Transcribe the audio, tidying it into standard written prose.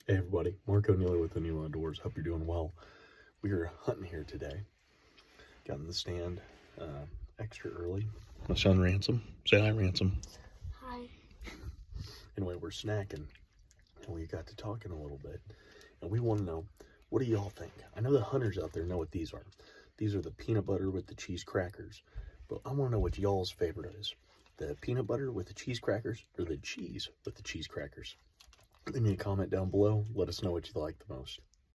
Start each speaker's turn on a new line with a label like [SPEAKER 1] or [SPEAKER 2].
[SPEAKER 1] Hey everybody, Mark O'Neil with O'Neil Outdoors. Hope you're doing well. We are hunting here today. Got in the stand extra early. My son Ransom. Say hi, Ransom.
[SPEAKER 2] Hi.
[SPEAKER 1] Anyway, we're snacking and we got to talking a little bit. And we want to know, what do y'all think? I know the hunters out there know what these are. These are the peanut butter with the cheese crackers. But I want to know what y'all's favorite is. The peanut butter with the cheese crackers or the cheese with the cheese crackers? Leave me a comment down below. Let us know what you like the most.